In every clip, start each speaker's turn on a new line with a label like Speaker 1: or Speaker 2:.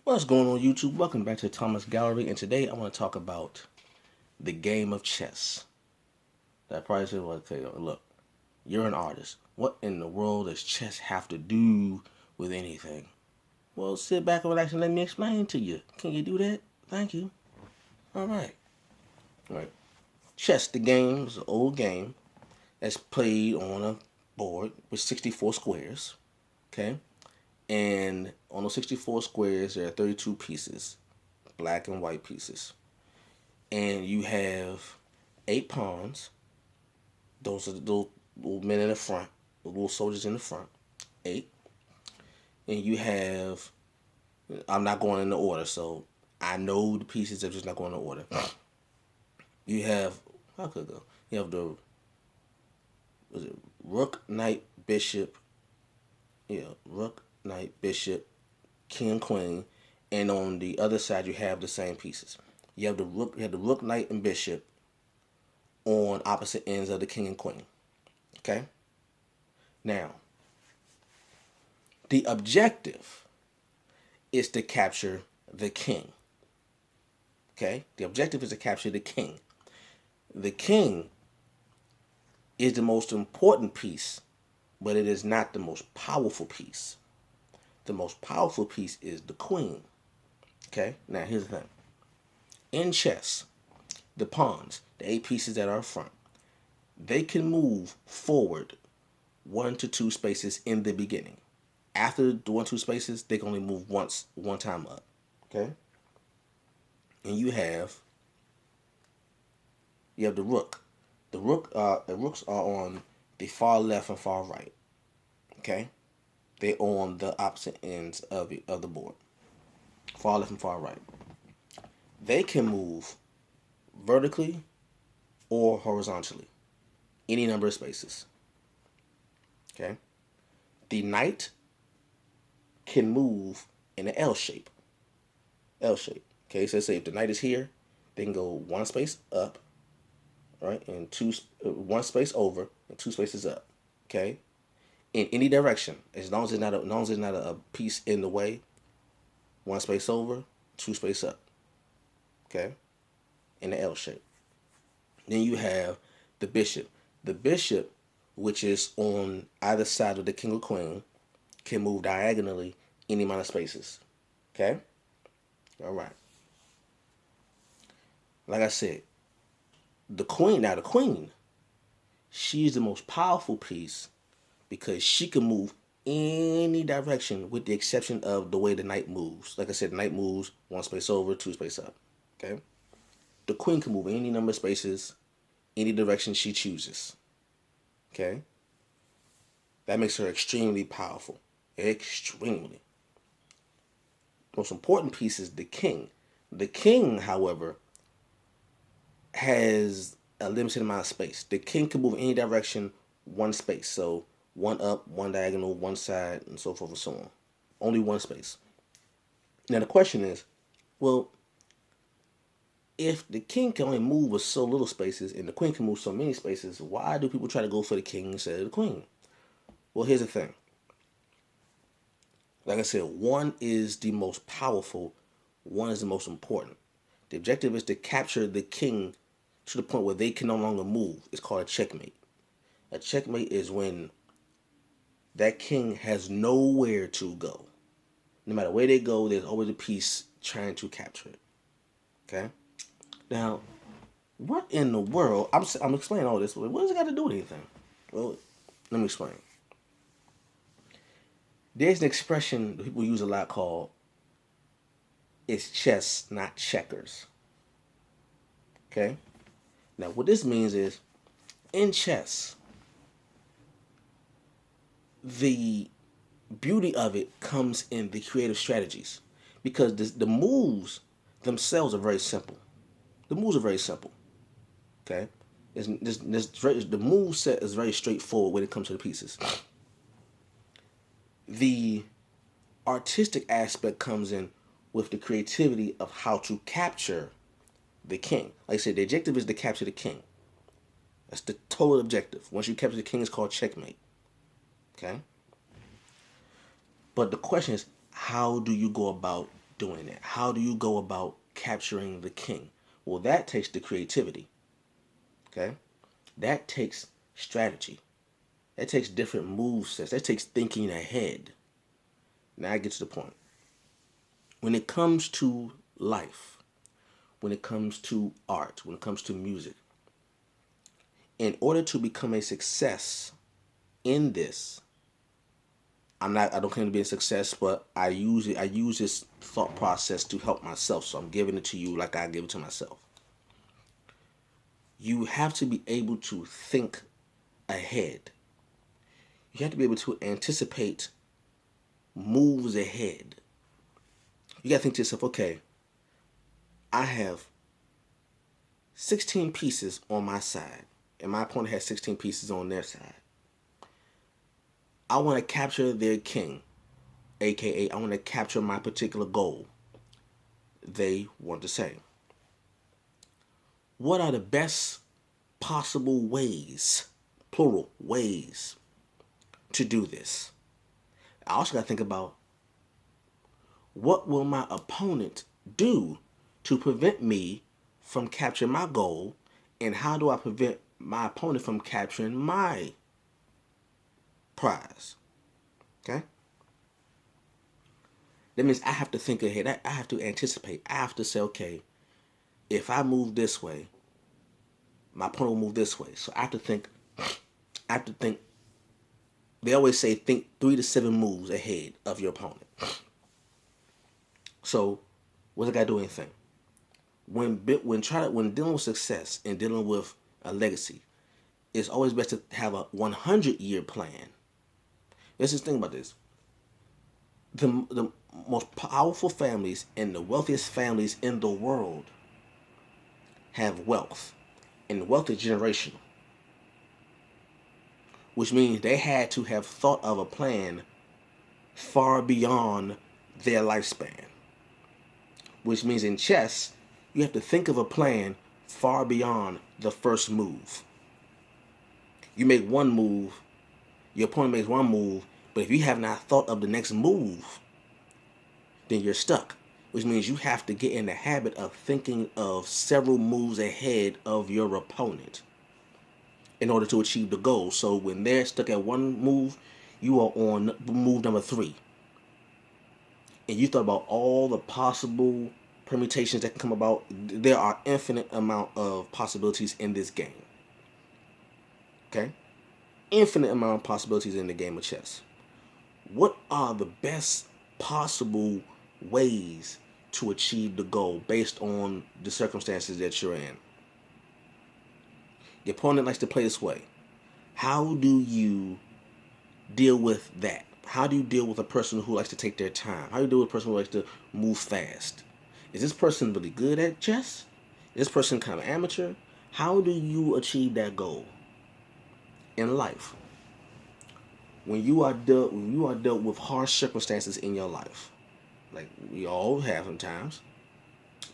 Speaker 1: What's going on, YouTube? Welcome back to Thomas Gallery, and today I want to talk about the game of chess. That probably said, well, okay, look, you're an artist. What in the world does chess have to do with anything? Well, sit back and relax and let me explain to you. Can you do that? Thank you. All right. All right. Chess, the game, is an old game that's played on a board with 64 squares. Okay? And on those 64 squares, there are 32 pieces, black and white pieces. And you have 8 pawns. Those are the little men in the front, the little soldiers in the front. 8. And you have, I'm not going in the order, so I know the pieces, I'm just not going in order. You have, how could it go? You have the, was it rook, knight, bishop, rook, knight, bishop, king, and queen. And on the other side, you have the same pieces. You have the rook, knight, and bishop on opposite ends of the king and queen. Okay? Now, the objective is to capture the king. Okay? The objective is to capture the king. The king is the most important piece, but it is not the most powerful piece. The most powerful piece is the queen. Okay? Now, here's the thing. In chess, the pawns, the 8 pieces that are front, they can move forward 1 to 2 spaces in the beginning. After the 1, 2 spaces, they can only move one time up. Okay? And you have the rook. The rooks are on the far left and far right. Okay? They're on the opposite ends of the board. Far left and far right. They can move vertically or horizontally. Any number of spaces. Okay? The knight can move in an L shape. L shape. Okay, so say if the knight is here, they can go 1 space up, right, and 1 space over, and 2 spaces up. Okay, in any direction, as long as it's not a piece in the way. 1 space over, 2 space up. Okay, in the L shape. Then you have the bishop. The bishop, which is on either side of the king or queen, can move diagonally any amount of spaces. Okay? All right. Like I said, the queen, she's the most powerful piece because she can move any direction with the exception of the way the knight moves. Like I said, the knight moves 1 space over, 2 space up. Okay? The queen can move any number of spaces, any direction she chooses. Okay? That makes her extremely powerful. Extremely. The most important piece is the king. The king, however, has a limited amount of space. The king can move in any direction 1 space. So 1 up, 1 diagonal, 1 side, and so forth and so on. Only 1 space. Now the question is, well, if the king can only move with so little spaces and the queen can move so many spaces, why do people try to go for the king instead of the queen? Well, here's the thing. Like I said, 1 is the most powerful, 1 is the most important. The objective is to capture the king to the point where they can no longer move. It's called a checkmate. A checkmate is when that king has nowhere to go. No matter where they go, there's always a piece trying to capture it. Okay? Now, what in the world? I'm explaining all this. What does it got to do with anything? Well, let me explain. There's an expression that people use a lot called "it's chess, not checkers." Okay? Now, what this means is, in chess, the beauty of it comes in the creative strategies because the moves themselves are very simple. The moves are very simple. Okay? The move set is very straightforward when it comes to the pieces. The artistic aspect comes in with the creativity of how to capture the king. Like I said, the objective is to capture the king. That's the total objective. Once you capture the king, it's called checkmate. Okay? But the question is, how do you go about doing that? How do you go about capturing the king? Well, that takes the creativity. Okay? That takes strategy. That takes different move sets. That takes thinking ahead. Now I get to the point. When it comes to life, when it comes to art, when it comes to music, in order to become a success in this, I don't claim to be a success, but I use this thought process to help myself. So I'm giving it to you like I give it to myself. You have to be able to think ahead. You have to be able to anticipate moves ahead. You got to think to yourself, okay, I have 16 pieces on my side, and my opponent has 16 pieces on their side. I want to capture their king, aka I want to capture my particular goal. They want the same. What are the best possible ways, plural ways, to do this? I also got to think about what will my opponent do to prevent me from capturing my goal, and how do I prevent my opponent from capturing my prize? Okay? That means I have to think ahead. I have to anticipate. I have to say, okay, if I move this way, my opponent will move this way. So I have to think. They always say think 3 to 7 moves ahead of your opponent. So, what's I got to do anything? When dealing with success and dealing with a legacy, it's always best to have a 100-year plan. Let's just think about this. The most powerful families and the wealthiest families in the world have wealth, and wealth is generational, which means they had to have thought of a plan far beyond their lifespan. Which means in chess, you have to think of a plan far beyond the first move. You make one move, your opponent makes one move, but if you have not thought of the next move, then you're stuck. Which means you have to get in the habit of thinking of several moves ahead of your opponent in order to achieve the goal. So when they're stuck at one move, you are on move number 3. And you thought about all the possible permutations that can come about. There are infinite amount of possibilities in this game. Okay? Infinite amount of possibilities in the game of chess. What are the best possible ways to achieve the goal based on the circumstances that you're in? Your opponent likes to play this way. How do you deal with that? How do you deal with a person who likes to take their time? How do you deal with a person who likes to move fast? Is this person really good at chess? Is this person kind of amateur? How do you achieve that goal in life? When you are dealt with harsh circumstances in your life, like we all have sometimes,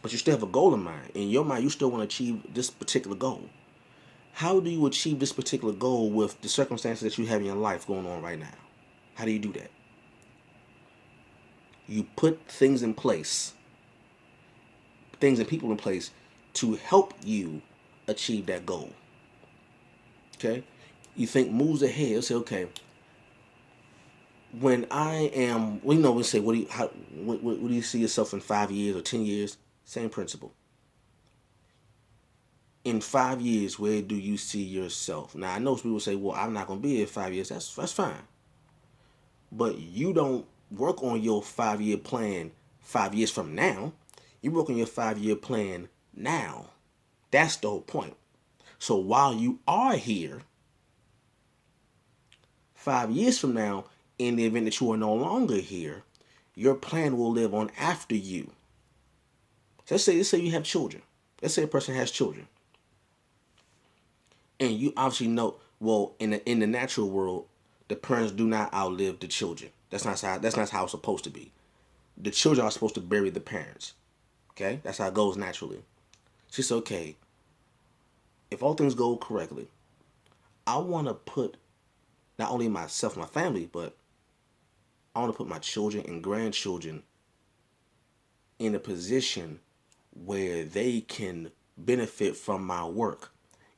Speaker 1: but you still have a goal in mind. In your mind, you still want to achieve this particular goal. How do you achieve this particular goal with the circumstances that you have in your life going on right now? How do you do that? You put things in place, things and people in place to help you achieve that goal. Okay? You think moves ahead. You say, okay, when I am, we say, what do you see yourself in 5 years or 10 years? Same principle. In 5 years, where do you see yourself? Now, I know people say, well, I'm not going to be here in 5 years. That's fine. But you don't work on your 5-year plan 5 years from now. You work on your 5-year plan now. That's the whole point. So while you are here, 5 years from now, in the event that you are no longer here, your plan will live on after you. So let's say you have children. Let's say a person has children. And you obviously know, well, in the natural world, the parents do not outlive the children. That's not how it's supposed to be. The children are supposed to bury the parents. Okay? That's how it goes naturally. She said, okay, if all things go correctly, I want to put not only myself, my family, but I want to put my children and grandchildren in a position where they can benefit from my work,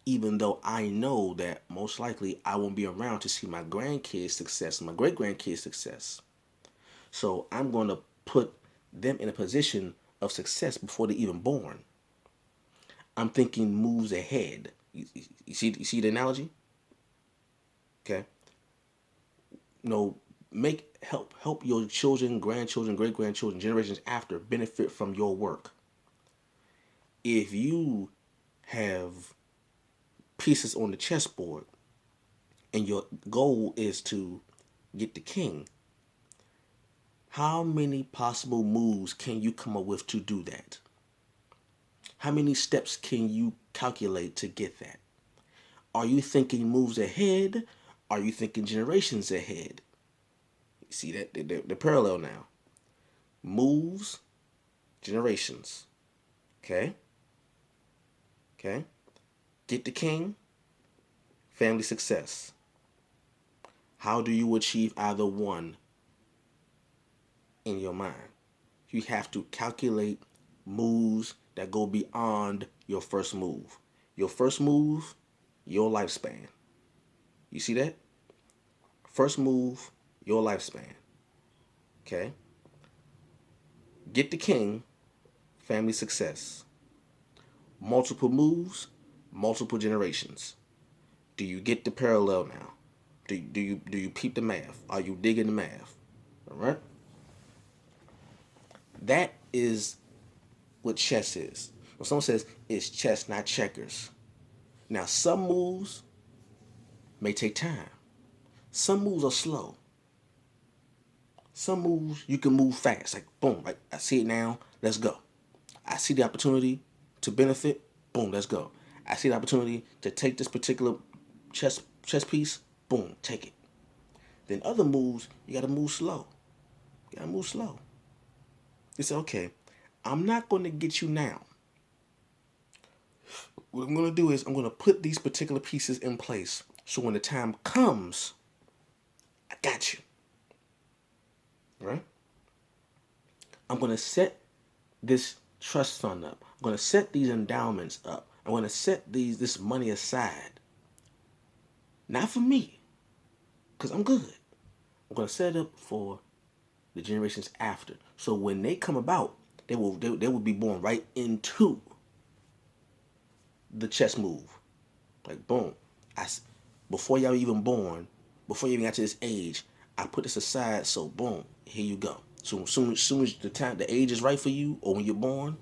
Speaker 1: even though I know that most likely I won't be around to see my grandkids' success, my great grandkids' success. So I'm going to put them in a position of success before they're even born. I'm thinking moves ahead. You see the analogy? Okay. No, help your children, grandchildren, great grandchildren, generations after benefit from your work. If you have pieces on the chessboard and your goal is to get the king, how many possible moves can you come up with to do that? How many steps can you calculate to get that? Are you thinking moves ahead? Are you thinking generations ahead? You see that the parallel now. Moves, generations. Okay? Okay? Get the king, family success. How do you achieve either one in your mind? You have to calculate moves that go beyond your first move. Your first move, your lifespan. You see that? First move, your lifespan. Okay? Get the king, family success. Multiple moves, multiple generations. Do you get the parallel now? Do you peep the math? Are you digging the math? All right? That is what chess is. When someone says it's chess, not checkers. Now, some moves may take time. Some moves are slow. Some moves you can move fast. Like, boom, like, I see it now, let's go. I see the opportunity to benefit, boom, let's go. I see the opportunity to take this particular chess piece, boom, take it. Then other moves, you gotta move slow. You gotta move slow. You say, okay, I'm not gonna get you now. What I'm gonna do is I'm gonna put these particular pieces in place so when the time comes, I got you. Right? I'm gonna set this trust fund up. I'm gonna set these endowments up. I'm gonna set this money aside. Not for me, because I'm good. I'm gonna set it up for the generations after. So when they come about, they will be born right into the chess move. Like, boom. Before y'all even born, before you even got to this age, I put this aside, so boom, here you go. So as soon as the age is right for you, or when you're born,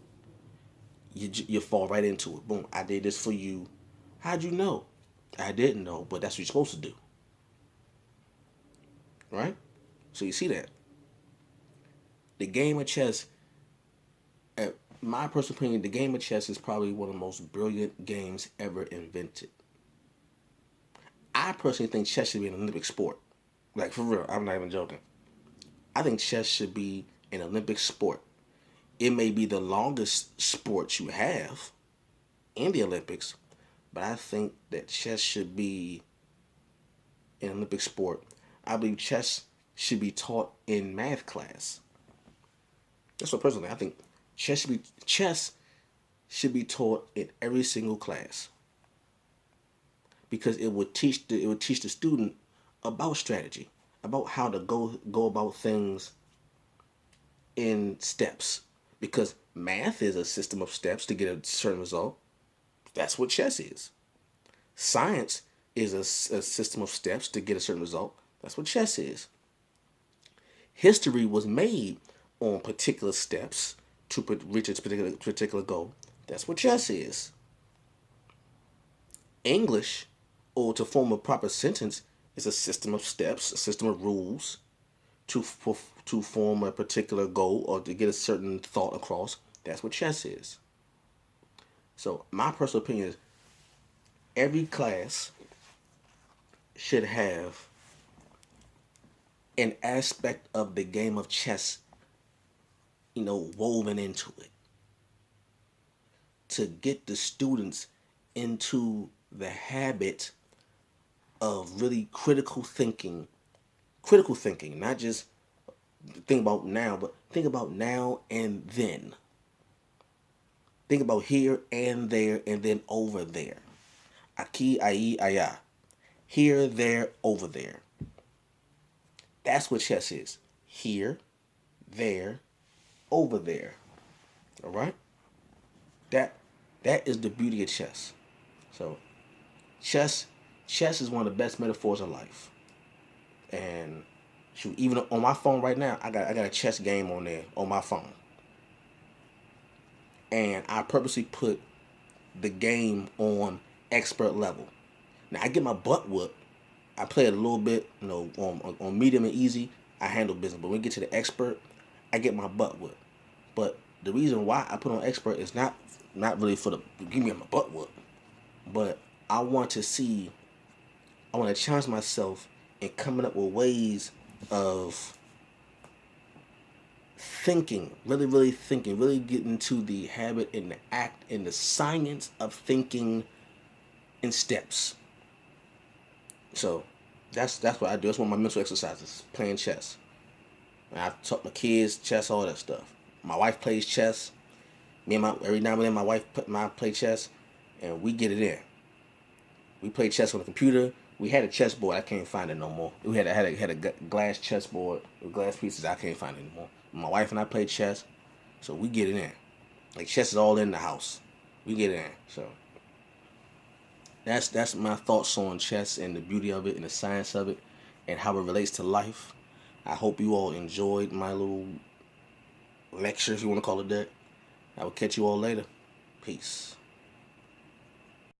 Speaker 1: you fall right into it. Boom, I did this for you. How'd you know? I didn't know, but that's what you're supposed to do. Right? So you see that. The game of chess, at my personal opinion, the game of chess is probably one of the most brilliant games ever invented. I personally think chess should be an Olympic sport. Like, for real, I'm not even joking. I think chess should be an Olympic sport. It may be the longest sport you have in the Olympics, but I think that chess should be an Olympic sport. I believe chess should be taught in math class. That's what personally I think. Chess should be taught in every single class because it would teach the student about strategy, about how to go about things in steps. Because math is a system of steps to get a certain result. That's what chess is. Science is a system of steps to get a certain result. That's what chess is. History was made on particular steps to reach a particular goal. That's what chess is. English, or to form a proper sentence, is a system of steps, a system of rules to form a particular goal or to get a certain thought across. That's what chess is. So my personal opinion is every class should have an aspect of the game of chess, woven into it to get the students into the habit of really critical thinking, not just think about now, but think about now and then. Think about here and there and then over there. Aquí, ahí, allá. Here, there, over there. That's what chess is. Here, there, over there. All right? That that is the beauty of chess. So, chess is one of the best metaphors of life. And shoot, even on my phone right now, I got a chess game on there on my phone. And I purposely put the game on expert level. Now I get my butt whooped. I play it a little bit, on medium and easy. I handle business, but when we get to the expert, I get my butt whooped. But the reason why I put on expert is not really for the give me my butt whooped, but I want to see. I want to challenge myself in coming up with ways of thinking, really, really thinking, really getting to the habit and the act and the science of thinking in steps. So that's what I do. That's one of my mental exercises, playing chess. And I taught my kids chess, all that stuff. My wife plays chess. Me and my every now and then my wife play chess, and we get it in. We play chess on the computer. We had a chessboard. I can't find it no more. We had a glass chessboard with glass pieces. I can't find it anymore. My wife and I play chess, so we get it in. Like chess is all in the house. We get it in. So that's my thoughts on chess and the beauty of it and the science of it and how it relates to life. I hope you all enjoyed my little lecture, if you want to call it that. I will catch you all later. Peace.